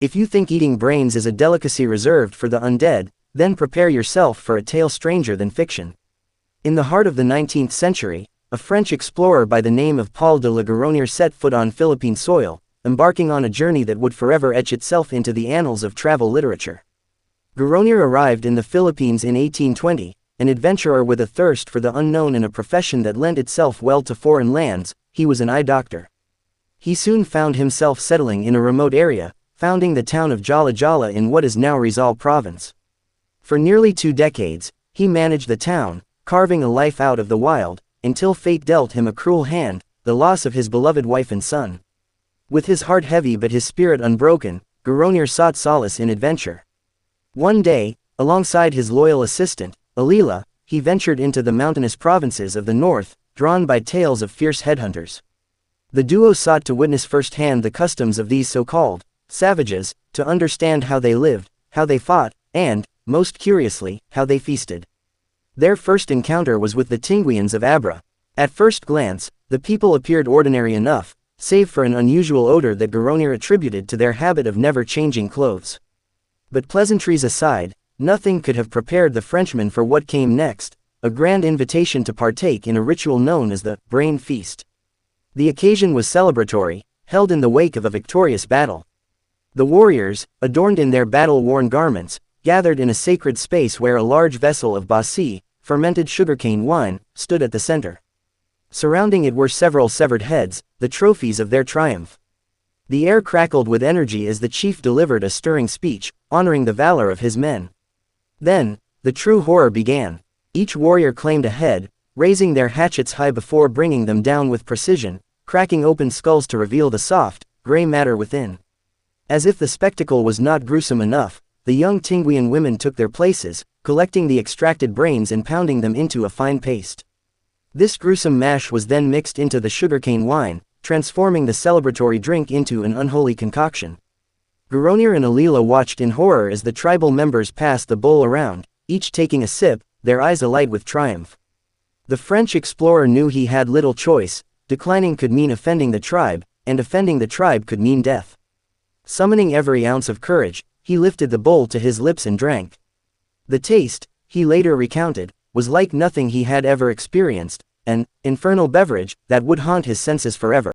If you think eating brains is a delicacy reserved for the undead, then prepare yourself for a tale stranger than fiction. In the heart of the 19th century, a French explorer by the name of Paul de la Gueronnière set foot on Philippine soil, embarking on a journey that would forever etch itself into the annals of travel literature. Gueronnière arrived in the Philippines in 1820, an adventurer with a thirst for the unknown and a profession that lent itself well to foreign lands. He was an eye doctor. He soon found himself settling in a remote area, founding the town of Jala Jala in what is now Rizal province. For nearly 2 decades, he managed the town, carving a life out of the wild, until fate dealt him a cruel hand, the loss of his beloved wife and son. With his heart heavy but his spirit unbroken, Gueronnière sought solace in adventure. One day, alongside his loyal assistant, Alila, he ventured into the mountainous provinces of the north, drawn by tales of fierce headhunters. The duo sought to witness firsthand the customs of these so-called savages, to understand how they lived, how they fought, and, most curiously, how they feasted. Their first encounter was with the Tinguians of Abra. At first glance, the people appeared ordinary enough, save for an unusual odor that Gueronnière attributed to their habit of never changing clothes. But pleasantries aside, nothing could have prepared the Frenchmen for what came next, a grand invitation to partake in a ritual known as the Brain Feast. The occasion was celebratory, held in the wake of a victorious battle. The warriors, adorned in their battle-worn garments, gathered in a sacred space where a large vessel of basi, fermented sugarcane wine, stood at the center. Surrounding it were several severed heads, the trophies of their triumph. The air crackled with energy as the chief delivered a stirring speech, honoring the valor of his men. Then, the true horror began. Each warrior claimed a head, raising their hatchets high before bringing them down with precision, cracking open skulls to reveal the soft, gray matter within. As if the spectacle was not gruesome enough, the young Tinguian women took their places, collecting the extracted brains and pounding them into a fine paste. This gruesome mash was then mixed into the sugarcane wine, transforming the celebratory drink into an unholy concoction. Gueronnière and Alila watched in horror as the tribal members passed the bowl around, each taking a sip, their eyes alight with triumph. The French explorer knew he had little choice. Declining could mean offending the tribe, and offending the tribe could mean death. Summoning every ounce of courage, he lifted the bowl to his lips and drank. The taste, he later recounted, was like nothing he had ever experienced, an infernal beverage that would haunt his senses forever.